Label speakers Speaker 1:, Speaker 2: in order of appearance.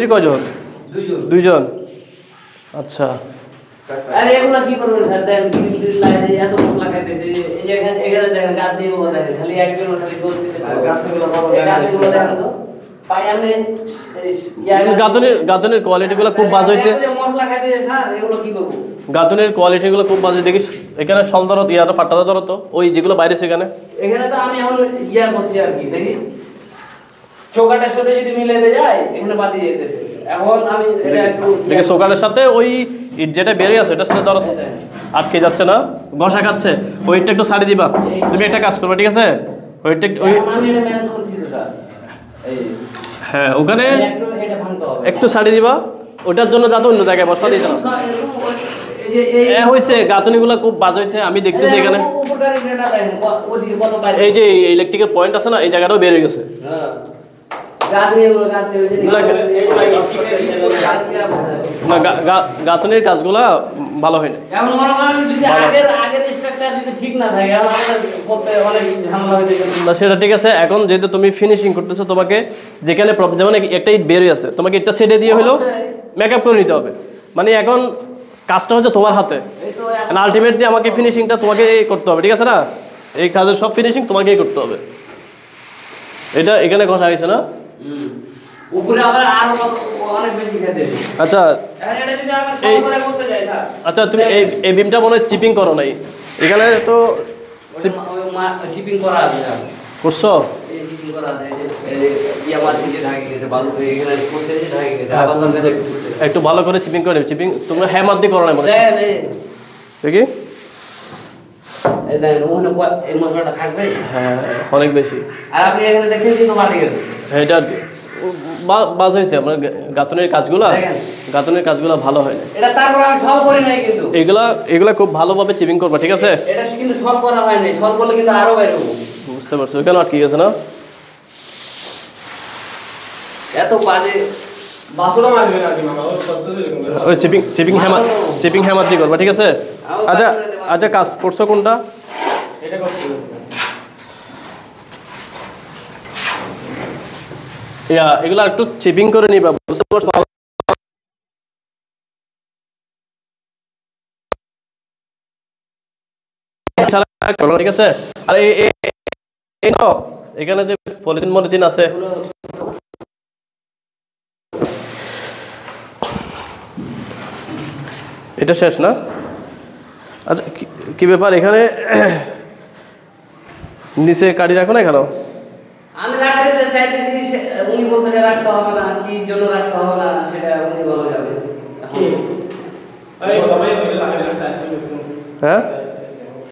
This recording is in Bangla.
Speaker 1: স্ত্রী কয়জন? দুইজন। আচ্ছা,
Speaker 2: আরে এগুলা কি করবেন স্যার? দেন গ্রিল লাগাই এত মশলা খাইতেছে, এই যে এখানে দেখেন গাছ দিয়ে বোঝা যায়, খালি একজন খালি গোল দিতে গাছগুলো ভালো দেখেন তো পায়ানে
Speaker 1: গাতুনের কোয়ালিটিগুলো খুব বাজে হয়েছে।
Speaker 2: মশলা খাইতেছে স্যার, এগুলো কি করব?
Speaker 1: গাতুনের কোয়ালিটিগুলো খুব বাজে। দেখিস এখানে সলদরত ইয়াটা ফাটাটা ধরো তো, ওই যেগুলো বাইরে সেখানে
Speaker 2: এখানে তো আমি এখন ইয়া করছি আর কি, দেখি চৌকাটার সাথে যদি মিলাতে যায় এখানে বাতি যেতেছে। এখন আমি এটা একটু
Speaker 1: দেখি চৌকাটের সাথে ওই ইট যেটা বেরিয়ে আছে এটার সাথে ধরো তো, আটকে যাচ্ছে না, ঘষা খাচ্ছে, ওইটা একটু ছাড়ি দিবা। তুমি একটা কাজ করবে, ঠিক আছে? ওইটা ওই
Speaker 2: আমি এটা ম্যানেজ করছি তো স্যার। এই
Speaker 1: হ্যাঁ, ওখানে
Speaker 2: একটু এটা ভাঙতে হবে,
Speaker 1: একটু ছাড়ি দিবা। ওটার জন্য যাতে অন্য জায়গায় বসা দিতে না।
Speaker 2: এই
Speaker 1: হয়েছে গাঁথনিগুলো খুব বাজে হয়েছে, আমি দেখতেছি এখানে। এই যে ইলেকট্রিকের পয়েন্ট আছে না, এই জায়গাটাও বের হয়ে গেছে। না, গাঁথনির কাজগুলা ভালো হয়নি। না সেটা ঠিক আছে, এখন যেহেতু তুমি ফিনিশিং করতেছো, তোমাকে যেখানে প্রবলেম, যেমন একটা ইট বের হয়ে আছে, তোমাকে ইটটা ছেড়ে দিয়ে হলেও মেকআপ করে নিতে হবে। মানে এখন কাজটা হচ্ছে তোমার হাতে, আলটিমেটলি আমাকে ফিনিশিংটা তোমাকে করতে হবে, ঠিক আছে না? এই কাজের সব ফিনিশিং তোমাকেই করতে হবে। এটা এখানে ঘষা গেছে না?
Speaker 2: উপরে আবার আরো অনেক বেশি খেতে।
Speaker 1: আচ্ছা,
Speaker 2: এটা যদি আমরা সব করতে যাই স্যার।
Speaker 1: আচ্ছা, তুমি এই বিমটা মনে হয় চিপিং করো নাই? এখানে তো
Speaker 2: চিপিং করা আছে
Speaker 1: করছো?
Speaker 2: এই চিপিং করা আছে, এই ইয়া মাটি যে ঢাকে গেছে, বালু এখানে কোসে যে ঢাকে গেছে, আবার তো
Speaker 1: একটু ভালো করে চিপিং করে চিপিং। তোমরা হ্যামার দিয়ে করো না মনে হয়? দেখি
Speaker 2: এই দেখেন ওখানে এই মশলাটা থাকবে।
Speaker 1: হ্যাঁ, অনেক বেশি।
Speaker 2: আর আপনি এখানে দেখেন কিন্তু মাটি গেছে।
Speaker 1: হ্যাঁ, এটা বাজ হয়েছে। আমার গাঁথনির কাজগুলো ভালো হয় না।
Speaker 2: এটা তারপর আমি সব করি নাই কিন্তু।
Speaker 1: এগুলা খুব ভালোভাবে চিপিং করবা, ঠিক আছে?
Speaker 2: এটা কিন্তু সব করা হয় নাই, সব করলে কিন্তু আরো বাইরে হবে।
Speaker 1: বুঝতে পারছো? কেন আটকে গেছে না?
Speaker 2: এত বাজে বাসুরা মারবে না কি মামা,
Speaker 1: ওই চিপিং হ্যামার দিয়ে করবা, ঠিক আছে? আচ্ছা আচ্ছা, কাজ করছো কোনটা?
Speaker 2: এটা করতে
Speaker 1: এগুলা একটু চিপিং করে নিবা, বুঝতে পারছো? ঠিক আছে। আর এখানে যে পলিথিন আছে, এটা শেষ না? আচ্ছা, কি ব্যাপার এখানে নিচে কাটি রাখো না কেন?
Speaker 2: আমি রাখতে চাইতেছি, উনি বলতে রাখতে হবে না, কি জন্য রাখতে হবে না সেটা উনি বলা যাবে।
Speaker 1: হ্যাঁ,